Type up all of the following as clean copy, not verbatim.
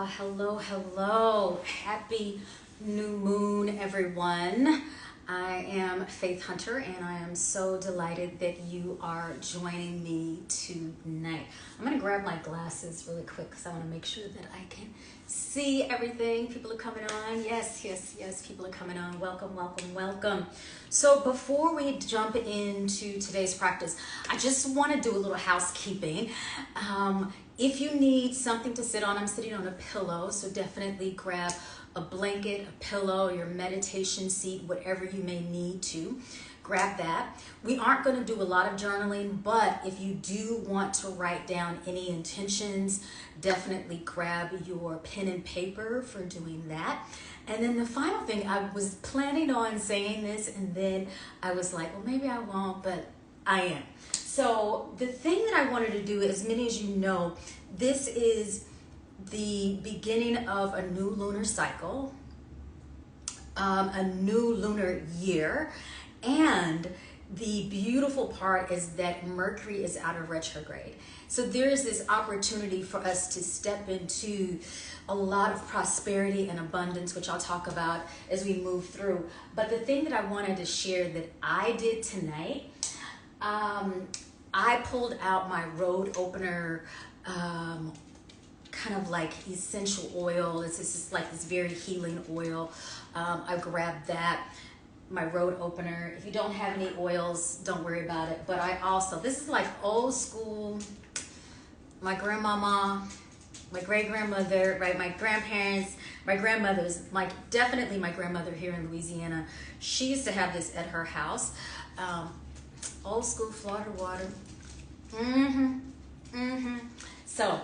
Hello. Happy new moon, everyone. I am Faith Hunter, and I am so delighted that you are joining me tonight. I'm going to grab my glasses really quick because I want to make sure that I can see everything. People are coming on. Yes, people are coming on. Welcome. So before we jump into today's practice, I just want to do a little housekeeping. If you need something to sit on, I'm sitting on a pillow, so definitely grab a blanket, a pillow, your meditation seat, whatever you may need to. Grab that. We aren't going to do a lot of journaling, but if you do want to write down any intentions, definitely grab your pen and paper for doing that. And then the final thing, I was planning on saying this, and then I was like, well, maybe I won't, but I am. So the thing that I wanted to do, as many as you know, this is the beginning of a new lunar cycle, a new lunar year, and the beautiful part is that Mercury is out of retrograde. So there is this opportunity for us to step into a lot of prosperity and abundance, which I'll talk about as we move through. But the thing that I wanted to share that I did tonight, I pulled out my road opener, kind of like essential oil. It's just like this very healing oil. I grabbed that, my road opener. If you don't have any oils, don't worry about it. But I also, this is like old school, my grandmama, my great-grandmother, right, my grandparents, my grandmothers, definitely my grandmother here in Louisiana, she used to have this at her house. Old school Florida water. So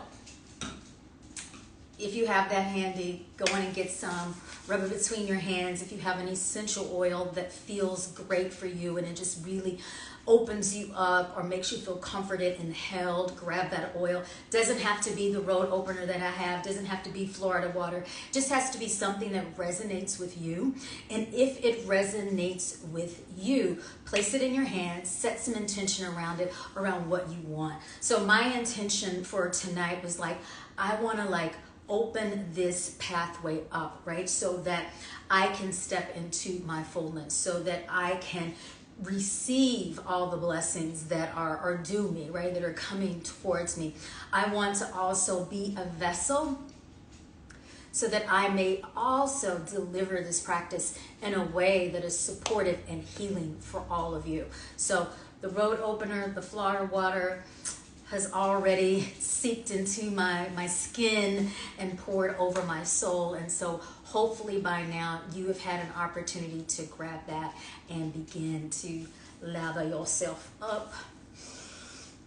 if you have that handy, go in and get some, rub it between your hands. If you have an essential oil that feels great for you and it just really opens you up or makes you feel comforted and held, grab that oil. Doesn't have to be the road opener that I have, doesn't have to be Florida water, just has to be something that resonates with you. And if it resonates with you, place it in your hands, set some intention around it, around what you want. So my intention for tonight was like, I want to open this pathway up, right? So that I can step into my fullness, so that I can receive all the blessings that are due me, right? That are coming towards me. I want to also be a vessel so that I may also deliver this practice in a way that is supportive and healing for all of you. So the road opener, the Florida water, has already seeped into my skin and poured over my soul. And so hopefully by now you have had an opportunity to grab that and begin to lather yourself up.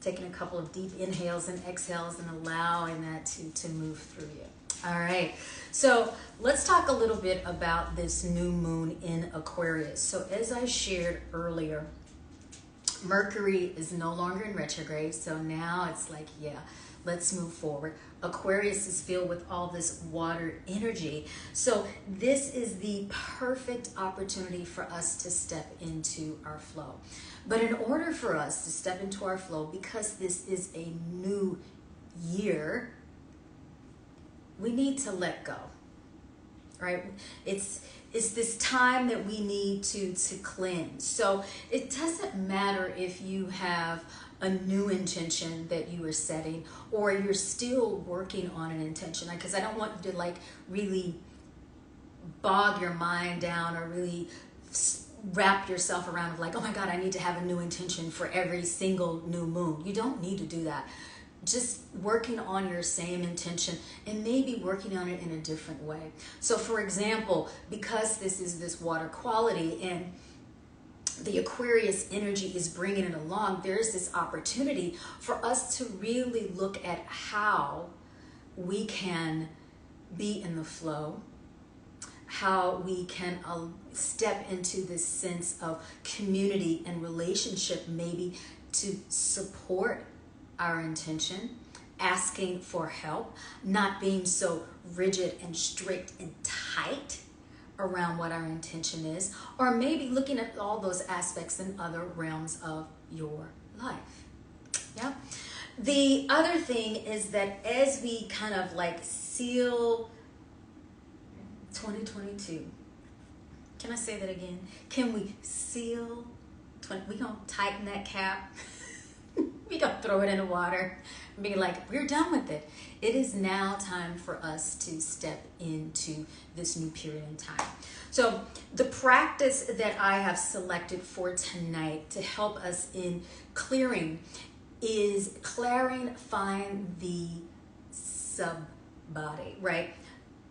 Taking a couple of deep inhales and exhales and allowing that to move through you. All right, so let's talk a little bit about this new moon in Aquarius. So as I shared earlier, Mercury is no longer in retrograde, so now it's like, yeah, let's move forward. Aquarius is filled with all this water energy. So this is the perfect opportunity for us to step into our flow. But in order for us to step into our flow, because this is a new year, we need to let go, right? It's this time that we need to cleanse. So it doesn't matter if you have a new intention that you are setting or you're still working on an intention, because I don't want you to really bog your mind down or really wrap yourself around of oh my God, I need to have a new intention for every single new moon. You don't need to do that. Just working on your same intention and maybe working on it in a different way. So for example, because this is this water quality and the Aquarius energy is bringing it along, there's this opportunity for us to really look at how we can be in the flow, how we can step into this sense of community and relationship, maybe to support our intention, asking for help, not being so rigid and strict and tight around what our intention is, or maybe looking at all those aspects in other realms of your life. Yeah. The other thing is that as we kind of like seal 2022, can I say that again? Can we seal 20? We gonna tighten that cap. We gonna throw it in the water and be like, we're done with it. It is now time for us to step into this new period in time. So the practice that I have selected for tonight to help us in clearing is clarifying the sub-body, right?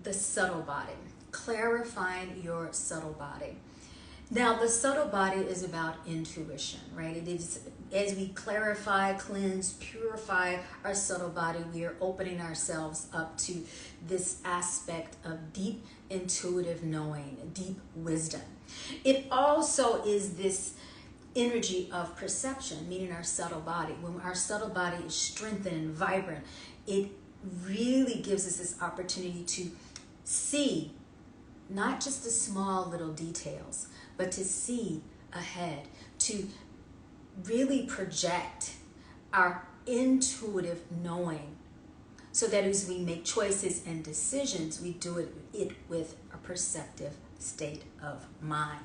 The subtle body. Clarifying your subtle body. Now, the subtle body is about intuition, right? It is, as we clarify, cleanse, purify our subtle body, we are opening ourselves up to this aspect of deep intuitive knowing, deep wisdom. It also is this energy of perception, meaning our subtle body. When our subtle body is strengthened and vibrant, it really gives us this opportunity to see not just the small little details, but to see ahead, to really project our intuitive knowing, so that as we make choices and decisions, we do it with a perceptive state of mind.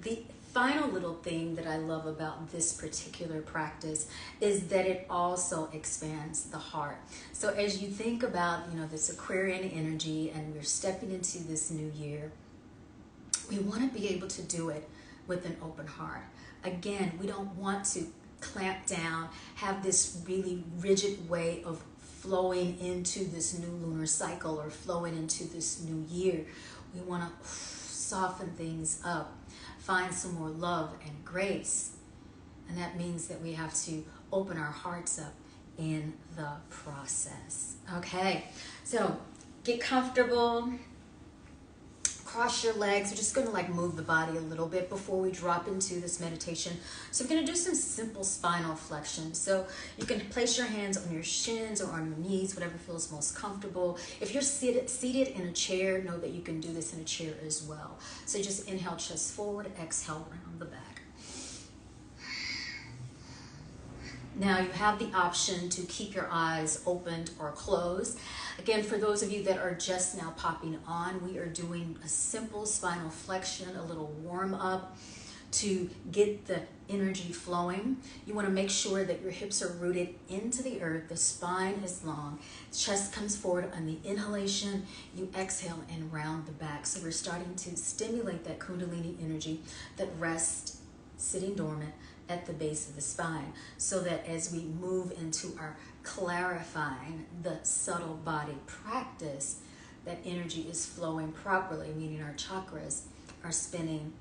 The final little thing that I love about this particular practice is that it also expands the heart. So as you think about, this Aquarian energy and we're stepping into this new year, we want to be able to do it with an open heart. Again, we don't want to clamp down, have this really rigid way of flowing into this new lunar cycle or flowing into this new year. We want to soften things up, find some more love and grace. And that means that we have to open our hearts up in the process. Okay, so get comfortable. Cross your legs. We're just going to move the body a little bit before we drop into this meditation. So we're going to do some simple spinal flexion. So you can place your hands on your shins or on your knees, whatever feels most comfortable. If you're seated in a chair, know that you can do this in a chair as well. So just inhale, chest forward, exhale, round the back. Now you have the option to keep your eyes opened or closed. Again, for those of you that are just now popping on, we are doing a simple spinal flexion, a little warm up to get the energy flowing. You want to make sure that your hips are rooted into the earth, the spine is long, chest comes forward on the inhalation, you exhale and round the back. So we're starting to stimulate that Kundalini energy that rests sitting dormant at the base of the spine, so that as we move into our clarifying the subtle body practice, that energy is flowing properly, meaning our chakras are spinning,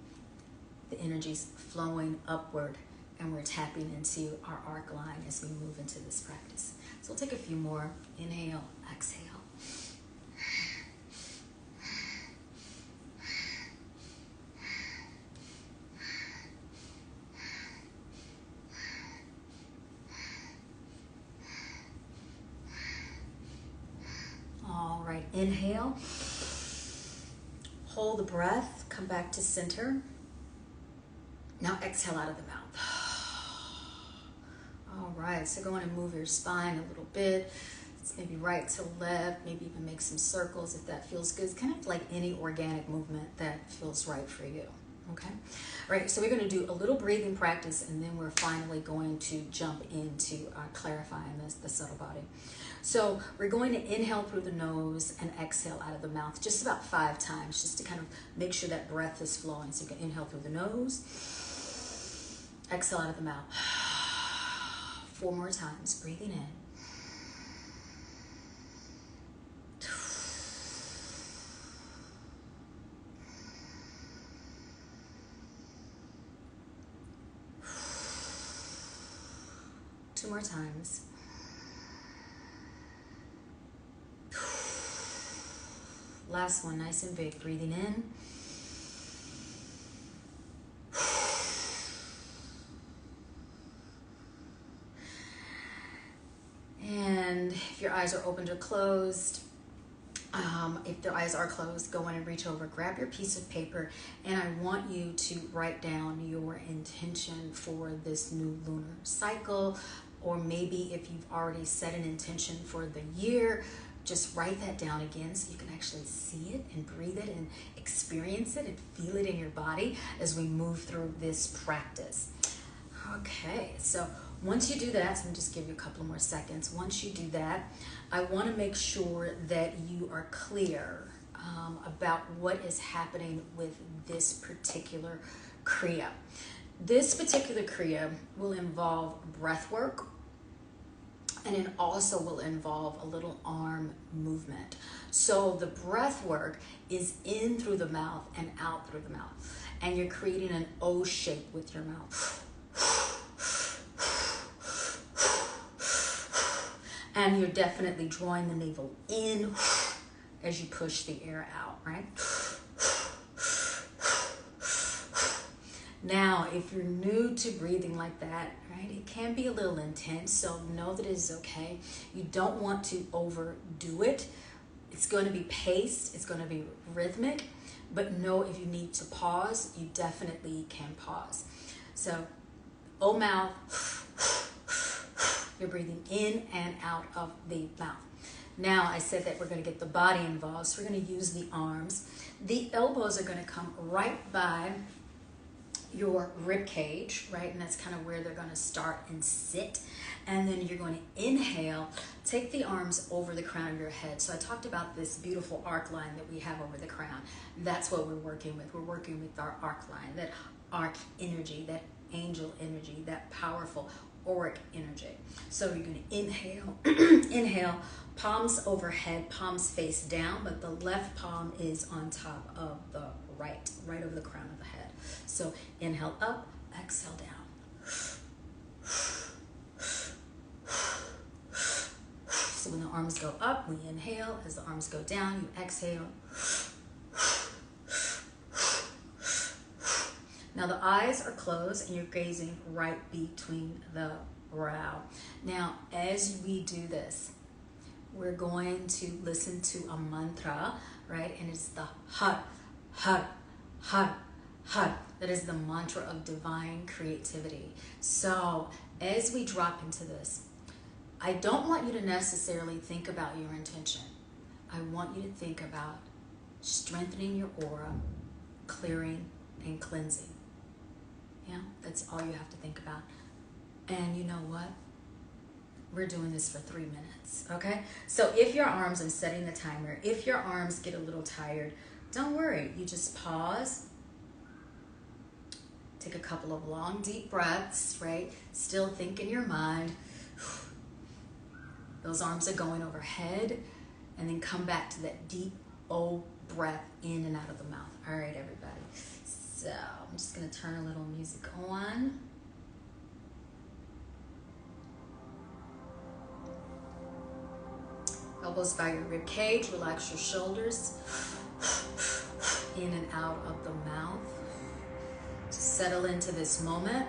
the energy's flowing upward, and we're tapping into our arc line as we move into this practice. So we'll take a few more. Inhale, exhale. All right, inhale, hold the breath, come back to center. Now exhale out of the mouth. All right, so go on and move your spine a little bit. It's maybe right to left, maybe even make some circles if that feels good. It's kind of like any organic movement that feels right for you. Okay, all right, so we're going to do a little breathing practice, and then we're finally going to jump into clarifying the subtle body. So we're going to inhale through the nose and exhale out of the mouth just about 5 times, just to kind of make sure that breath is flowing. So you can inhale through the nose, exhale out of the mouth. 4 more times, breathing in. Two more times. Last one, nice and big, breathing in. And if your eyes are opened or closed, if the eyes are closed, go in and reach over, grab your piece of paper, and I want you to write down your intention for this new lunar cycle, or maybe if you've already set an intention for the year, just write that down again so you can actually see it and breathe it and experience it and feel it in your body as we move through this practice. Okay, so once you do that, so let me just give you a couple more seconds. Once you do that, I want to make sure that you are clear about what is happening with this particular Kriya. This particular Kriya will involve breath work, and it also will involve a little arm movement. So the breath work is in through the mouth and out through the mouth. And you're creating an O shape with your mouth. And you're definitely drawing the navel in as you push the air out, right? Now, if you're new to breathing like that, right, it can be a little intense, so know that it is okay. You don't want to overdo it. It's going to be paced, it's going to be rhythmic, but know if you need to pause, you definitely can pause. So, O mouth, you're breathing in and out of the mouth. Now, I said that we're going to get the body involved, so we're going to use the arms. The elbows are going to come right by your rib cage, right? And that's kind of where they're going to start and sit. And then you're going to inhale, take the arms over the crown of your head. So I talked about this beautiful arc line that we have over the crown. That's what we're working with. We're working with our arc line, that arc energy, that angel energy, that powerful auric energy. So you're going to inhale, inhale, palms overhead, palms face down, but the left palm is on top of the right over the crown of the head. So inhale up, exhale down. So when the arms go up, we inhale. As the arms go down, you exhale. Now the eyes are closed and you're gazing right between the brow. Now, as we do this, we're going to listen to a mantra, right? And it's the Hat, Hat, Hat, Hat. That is the mantra of divine creativity. So as we drop into this, I don't want you to necessarily think about your intention. I want you to think about strengthening your aura, clearing and cleansing. Yeah, that's all you have to think about. And you know what? We're doing this for 3 minutes, okay? So if your arms, I'm setting the timer, if your arms get a little tired, don't worry. You just pause. Take a couple of long, deep breaths, right? Still think in your mind. Those arms are going overhead, and then come back to that deep O breath in and out of the mouth. All right, everybody. So I'm just going to turn a little music on. Elbows by your rib cage. Relax your shoulders. In and out of the mouth. Just settle into this moment.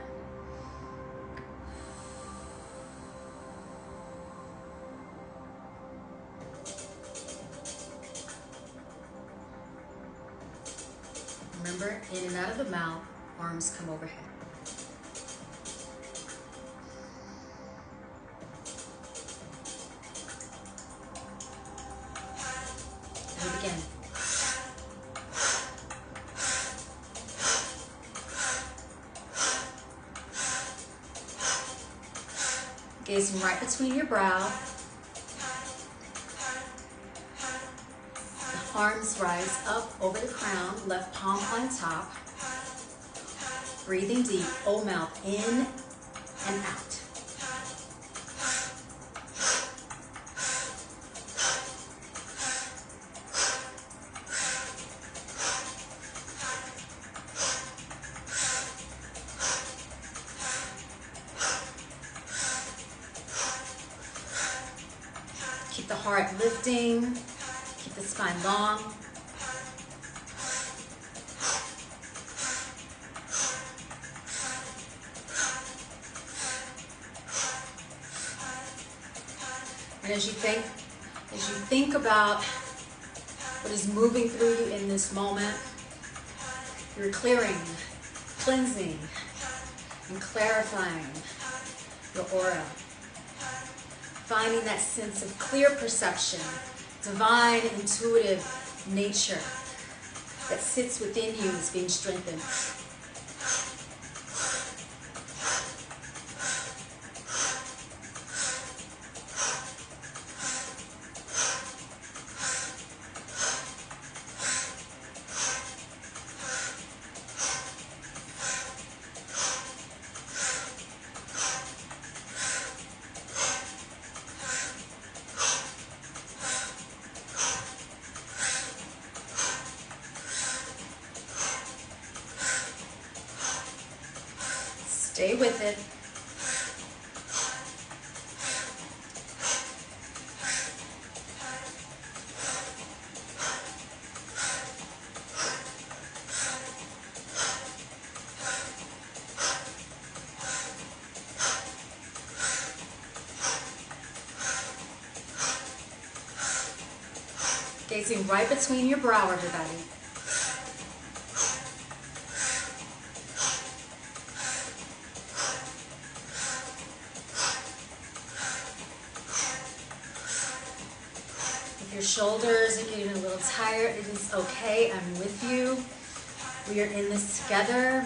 Remember, in and out of the mouth, arms come overhead. And begin. Gazing right between your brow. Arms rise up over the crown, left palm on top. Breathing deep, O mouth in and out. Keep the heart lifting. Keep the spine long. And as you think about what is moving through you in this moment, you're clearing, cleansing, and clarifying your aura. finding that sense of clear perception, divine, intuitive nature that sits within you is being strengthened. Stay with it. Gazing right between your brow, everybody. If your shoulders are getting a little tired, it is okay. I'm with you. We are in this together.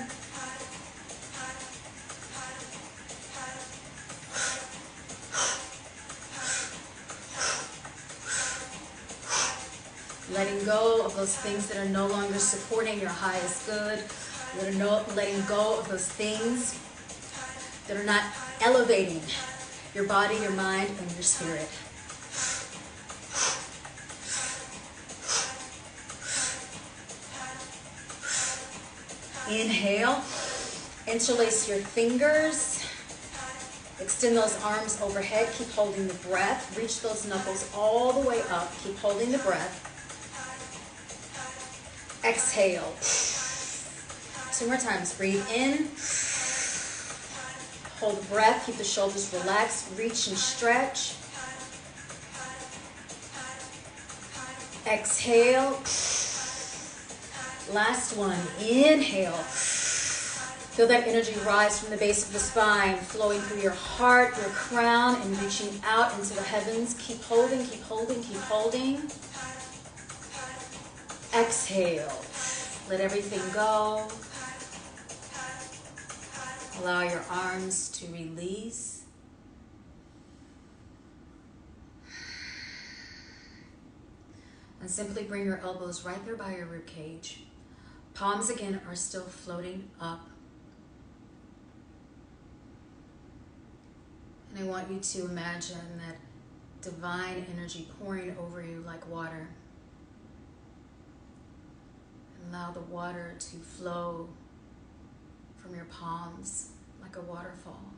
Letting go of those things that are no longer supporting your highest good. Letting go of those things that are not elevating your body, your mind, and your spirit. Inhale, interlace your fingers, extend those arms overhead, keep holding the breath, reach those knuckles all the way up, keep holding the breath. Exhale. 2 more times, breathe in, hold the breath, keep the shoulders relaxed, reach and stretch. Exhale. Last one, inhale. Feel that energy rise from the base of the spine, flowing through your heart, your crown, and reaching out into the heavens. Keep holding, keep holding, keep holding. Exhale. Let everything go. Allow your arms to release. And simply bring your elbows right there by your rib cage. Palms again are still floating up. And I want you to imagine that divine energy pouring over you like water. And allow the water to flow from your palms like a waterfall.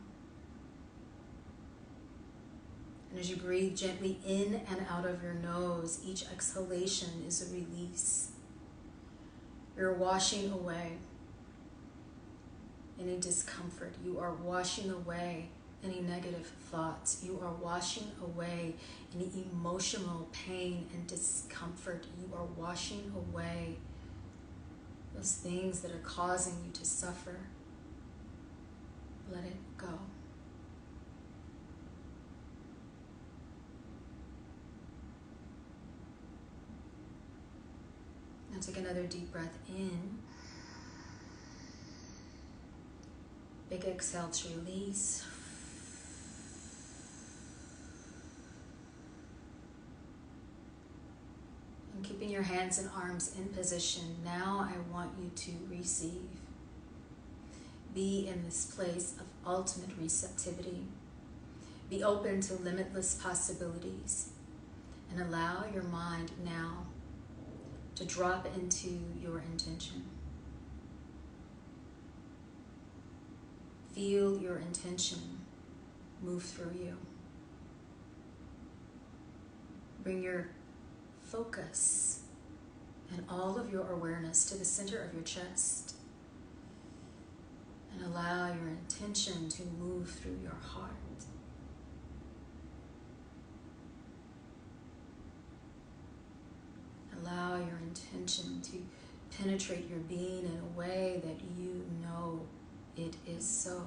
And as you breathe gently in and out of your nose, each exhalation is a release. You're washing away any discomfort. You are washing away any negative thoughts. You are washing away any emotional pain and discomfort. You are washing away those things that are causing you to suffer. Let it go. Now take another deep breath in. Big exhale to release. And keeping your hands and arms in position, now I want you to receive. Be in this place of ultimate receptivity. Be open to limitless possibilities. And allow your mind now to drop into your intention. Feel your intention move through you. Bring your focus and all of your awareness to the center of your chest. And allow your intention to move through your heart. Allow your intention to penetrate your being in a way that you know it is so.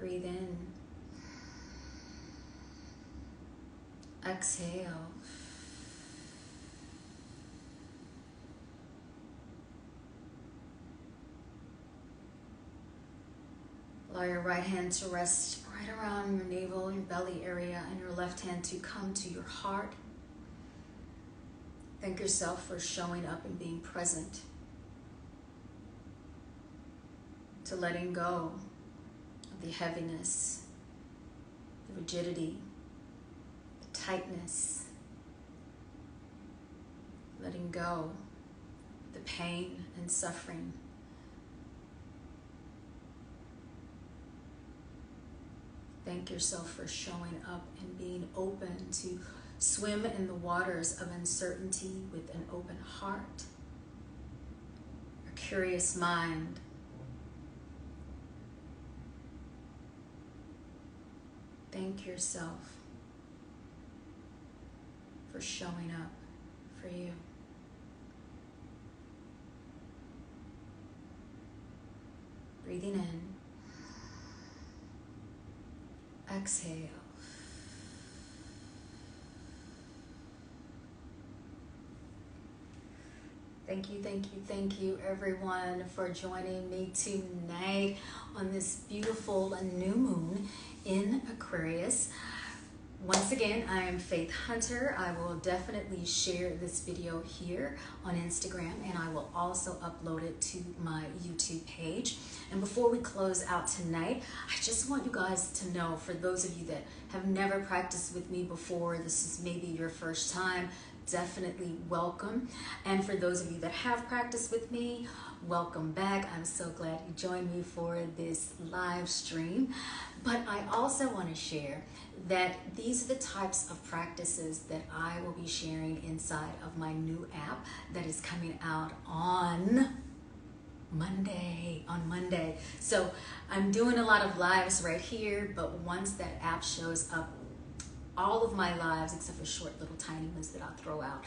Breathe in. Exhale. Allow your right hand to rest right around your navel, your belly area, and your left hand to come to your heart. Thank yourself for showing up and being present, to letting go of the heaviness, the rigidity, the tightness, letting go of the pain and suffering. Thank yourself for showing up and being open to swim in the waters of uncertainty with an open heart, a curious mind. Thank yourself for showing up for you. Breathing in. Exhale. Thank you everyone for joining me tonight on this beautiful new moon in Aquarius. Once again, I am Faith Hunter. I will definitely share this video here on Instagram, and I will also upload it to my YouTube page. And before we close out tonight, I just want you guys to know, for those of you that have never practiced with me before, this is maybe your first time, definitely welcome. And for those of you that have practiced with me, welcome back. I'm so glad you joined me for this live stream. But I also want to share that these are the types of practices that I will be sharing inside of my new app that is coming out on Monday. So I'm doing a lot of lives right here, but once that app shows up, all of my lives, except for short little tiny ones that I'll throw out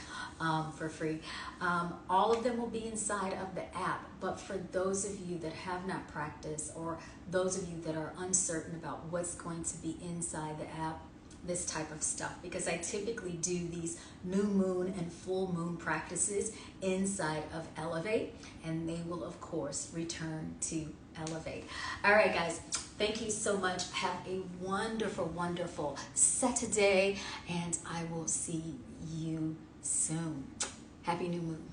for free, all of them will be inside of the app. But for those of you that have not practiced, or those of you that are uncertain about what's going to be inside the app, this type of stuff, because I typically do these new moon and full moon practices inside of Elevate, and they will of course return to Elevate. All right guys, thank you so much. Have a wonderful Saturday, and I will see you soon. Happy new moon.